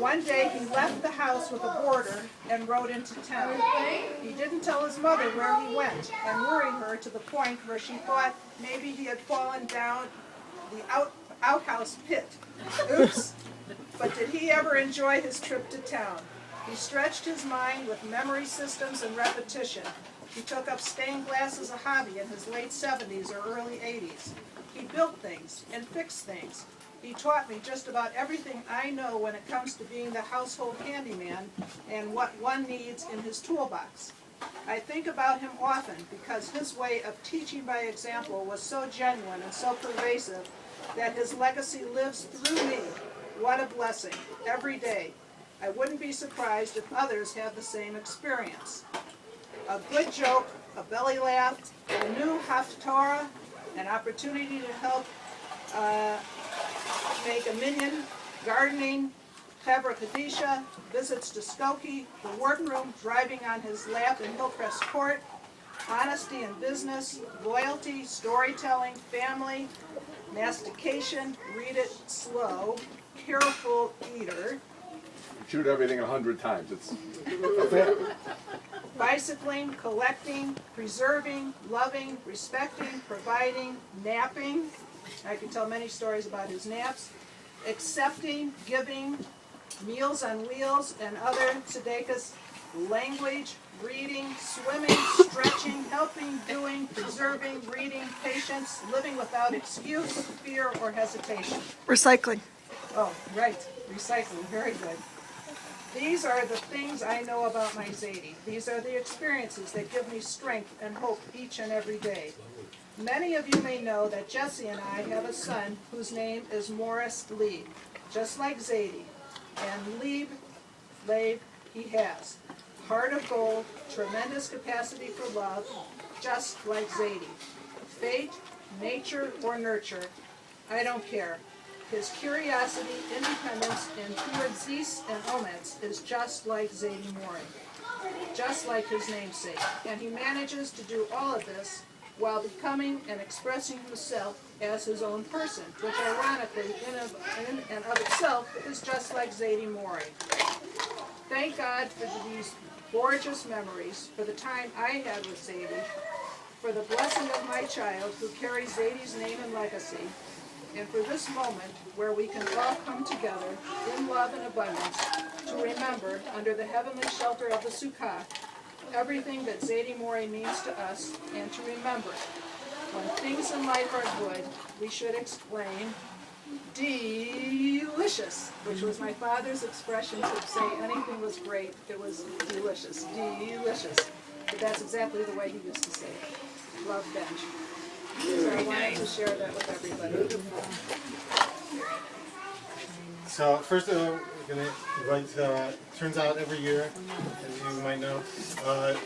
One day he left the house with a boarder and rode into town. He didn't tell his mother where he went and worried her to the point where she thought maybe he had fallen down the outhouse pit. Oops! But did he ever enjoy his trip to town? He stretched his mind with memory systems and repetition. He took up stained glass as a hobby in his late 70s or early 80s. He built things and fixed things. He taught me just about everything I know when it comes to being the household handyman and what one needs in his toolbox. I think about him often because his way of teaching by example was so genuine and so pervasive that his legacy lives through me. What a blessing, every day. I wouldn't be surprised if others have the same experience. A good joke, a belly laugh, a new haftarah, an opportunity to help make a minyan, gardening, Chevra Kadisha, visits to Skokie, the workroom, driving on his lap in Hillcrest Court, honesty in business, loyalty, storytelling, family, mastication, read it slow, careful eater. Shoot everything 100 times. It's a fair. Bicycling, collecting, preserving, loving, respecting, providing, napping. I can tell many stories about his naps. Accepting, giving, meals on wheels, and other tzedekahs, language, reading, swimming, stretching, helping, doing, preserving, reading, patience, living without excuse, fear, or hesitation. Recycling. Oh, right. Recycling. Very good. These are the things I know about my Zadie. These are the experiences that give me strength and hope each and every day. Many of you may know that Jesse and I have a son whose name is Morris Lieb, just like Zadie. And Lieb, he has. Heart of gold, tremendous capacity for love, just like Zadie. Fate, nature, or nurture, I don't care. His curiosity, independence, and pure zis and omets is just like Zadie Mori, just like his namesake. And he manages to do all of this while becoming and expressing himself as his own person, which ironically, in and of itself, is just like Zadie Mori. Thank God for these gorgeous memories, for the time I had with Zadie, for the blessing of my child who carries Zadie's name and legacy, and for this moment where we can all come together in love and abundance to remember, under the heavenly shelter of the sukkah, everything that Zadie Mori means to us, and to remember, when things in life are good, we should exclaim, delicious, which was my father's expression to say anything was great, it was delicious, delicious. But that's exactly the way he used to say it. Love, Benj. So I wanted to share that with everybody. So first we're going to invite, turns out every year, as you might know, the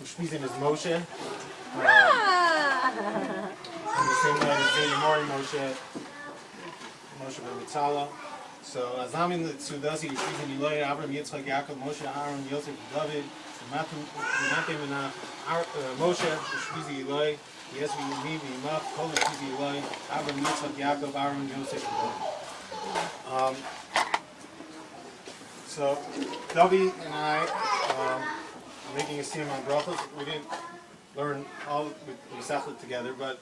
Ushpizin is Moshe. On the same night as Zadie Mori, Moshe ben Mitzala. So Azamin Tzudasi Ushpizin Eloi, Avram Yitzchak Yaakov, Moshe Aaron Yosef David, Menachem Menach, Moshe Ushpizin Eloi, Yesu Yemi V'Imach, Kol Ushpizin Eloi, Avram Yitzchak Yaakov, Aaron Yosef David. So Davi and I are making a Siyum Berachos. We didn't learn all with Misachlet together, but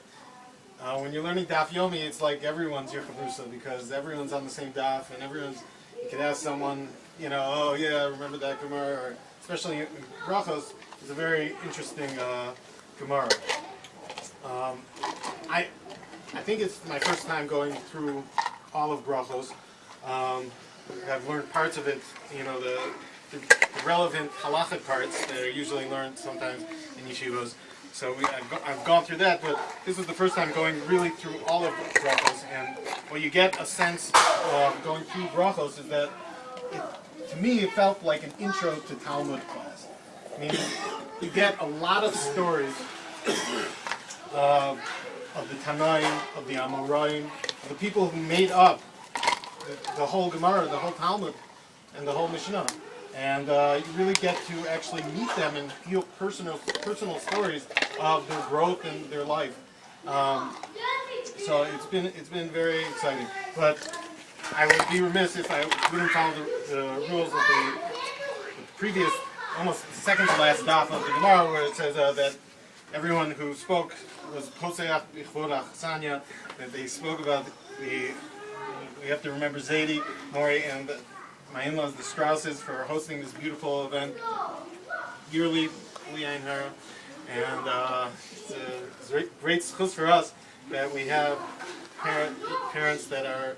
when you're learning Daf Yomi, it's like everyone's your Chavrusa, because everyone's on the same Daf, and you can ask someone, oh yeah, I remember that Gemara, or especially in Berachos, it's a very interesting Gemara. I think it's my first time going through all of Berachos. I've learned parts of it, the relevant halachic parts that are usually learned sometimes in yeshivos. So I've gone through that, but this is the first time going really through all of Berachos. And what you get a sense of going through Berachos is that, to me, it felt like an intro to Talmud class. I mean, you get a lot of stories of the Tanaim, of the Amoraim, of the people who made up the whole Gemara, the whole Talmud, and the whole Mishnah. And you really get to actually meet them and feel personal stories of their growth and their life. So it's been very exciting. But I would be remiss if I wouldn't follow the rules of the previous, almost second to last daf of the Gemara, where it says that everyone who spoke was poseach b'chvod achsanya, that they spoke about we have to remember Zadie, Mori, and my in-laws, the Strausses, for hosting this beautiful event yearly, Leah and her. And it's a great succos for us that we have parents that are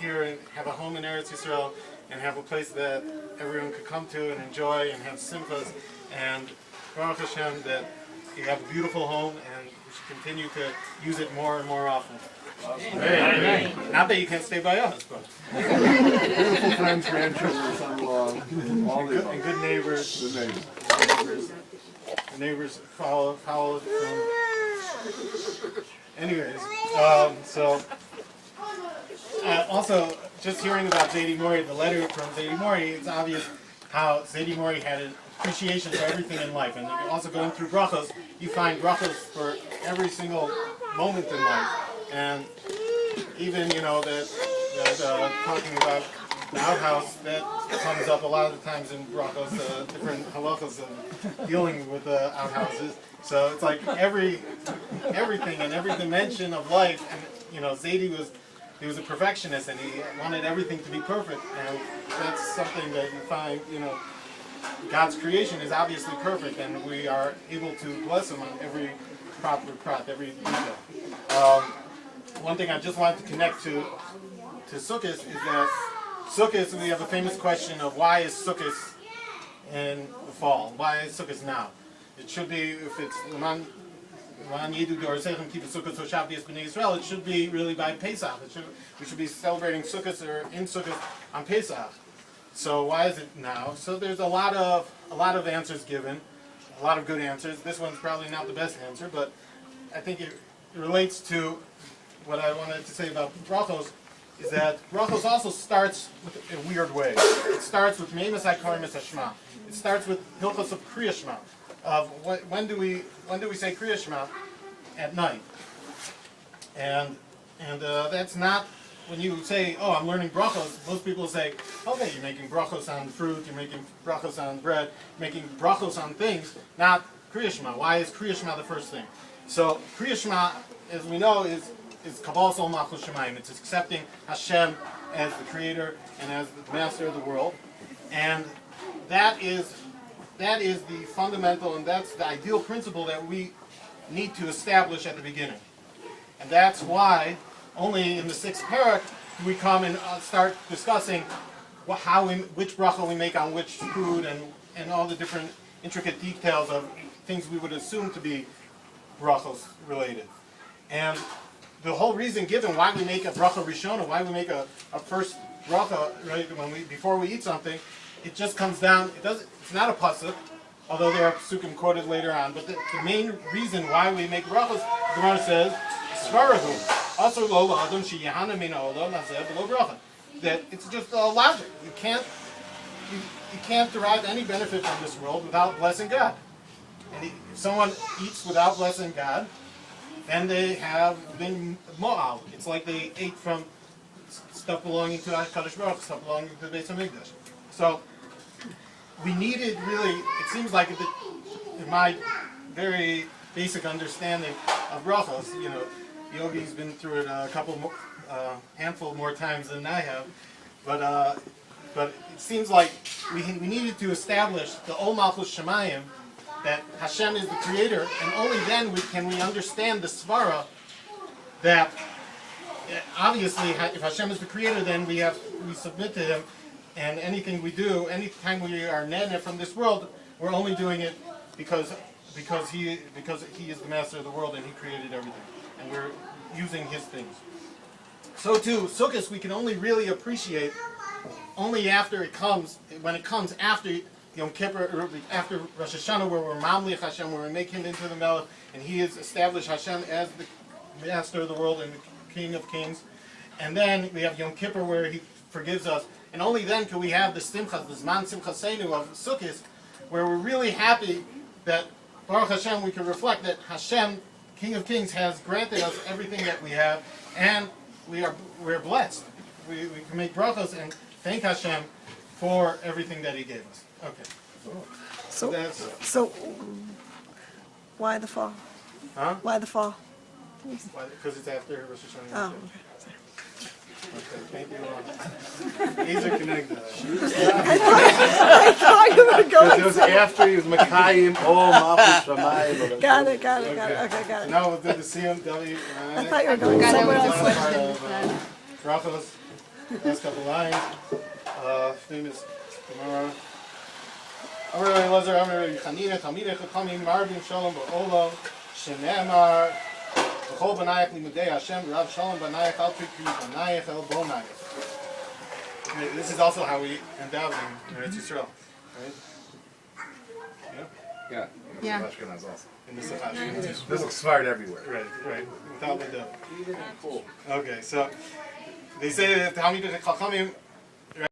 here and have a home in Eretz Yisrael and have a place that everyone could come to and enjoy and have simchas. And Baruch Hashem that you have a beautiful home and we should continue to use it more and more often. Amen. Not that you can't stay by us, but Beautiful friends, grandchildren, son-in-law, all the and good neighbors. good neighbors. The neighbors follow from. Anyways, also just hearing about Zadie Mori, the letter from Zadie Mori, it's obvious how Zadie Mori had an appreciation for everything in life, and also going through brachos, you find brachos for every single moment in life, and even that talking about the outhouse, that comes up a lot of the times in brachos, different halachas of dealing with outhouses. So it's like everything and every dimension of life, and Zadie was a perfectionist, and he wanted everything to be perfect, and that's something that you find, God's creation is obviously perfect, and we are able to bless Him on every prat, every detail. One thing I just wanted to connect to Succos is that Succos, we have a famous question of why is Succos in the fall? Why is Succos now? It should be, if it's L'man Yidu Dorseichem Kippur Sukkos Hoshav B'Yis B'nei Yisrael, it should be really by Pesach. We should be celebrating Succos or in Succos on Pesach. So why is it now? So there's a lot of answers given, a lot of good answers. This one's probably not the best answer, but I think it relates to what I wanted to say about brachos, is that brachos also starts with a weird way. It starts with Meimas HaKorim Hashma. It starts with Hilchos of Kriya Shema. Of when do we say Kriya Shema? At night. And that's not when you say, oh, I'm learning brachos. Most people say, okay, you're making brachos on fruit, you're making brachos on bread, you're making brachos on things, not Kriya Shema. Why is Kriya Shema the first thing? So Kriya Shema, as we know, is Kabbalah Sol Malchus Shemayim. It's accepting Hashem as the creator and as the master of the world. And that is the fundamental, and that's the ideal principle that we need to establish at the beginning. And that's why only in the 6th parak do we come and start discussing which bracha we make on which food and all the different intricate details of things we would assume to be brachos related. And the whole reason given why we make a bracha rishona, why we make a first bracha right before we eat something, it just comes down. It's not a pasuk, although there are pasukim quoted later on. But the main reason why we make brachos, the Gemara says, svarahu asur lo la'adam sheyehana min ha'olam hazeh b'lo bracha. That it's just logic. You can't derive any benefit from this world without blessing God. And if someone eats without blessing God, then they have been mo'al. It's like they ate from stuff belonging to HaKadosh Baruch, stuff belonging to the Beis HaMikdash. So we needed really, it seems like in my very basic understanding of brachos, Yogi's been through it a handful more times than I have, but it seems like we needed to establish the Ol Malchus Shemayim, that Hashem is the creator, and only then can we understand the svara that obviously if Hashem is the creator, then we submit to Him, and anything we do, anytime we are nene from this world, we're only doing it because He is the master of the world and He created everything, and we're using His things. So too, Sukkos we can only really appreciate only after when it comes after Yom Kippur, after Rosh Hashanah, where we're Mamliach Hashem, where we make Him into the Melech, and He has established Hashem as the master of the world and the King of Kings. And then we have Yom Kippur, where He forgives us. And only then can we have the Simchas, the Zman Simchaseinu of Sukkos, where we're really happy that, Baruch Hashem, we can reflect that Hashem, King of Kings, has granted us everything that we have, and we're blessed. we can make brachos and thank Hashem for everything that He gave us. Okay. So, That's so why the fall? huh? Why the fall? Because it's after Rosh Hashanah. Oh, Okay, thank you. These are connected. I thought you were It going. was after he was Makayim, all Malchus Shamayim. Got it. Okay, got it. So now we'll do the Siyum W. I thought you were going somewhere else. Brachos. Last couple lines. Name is Gemara. Amar Elazar, Amar Chanina, Talmidei Chachamim, Marbim Shalom Ba'olam, Shene'emar, V'chol Banayach Limudei Hashem, Rav Shalom Banayach Al Pikri Banayach El Bonayach. This is also how we endow them in Eretz Yisrael, right? Yeah. Yeah. Ashkenaz also. In the Succos. This looks fired everywhere. Right. Without the dough. Okay, so they say that Talmidei Chachamim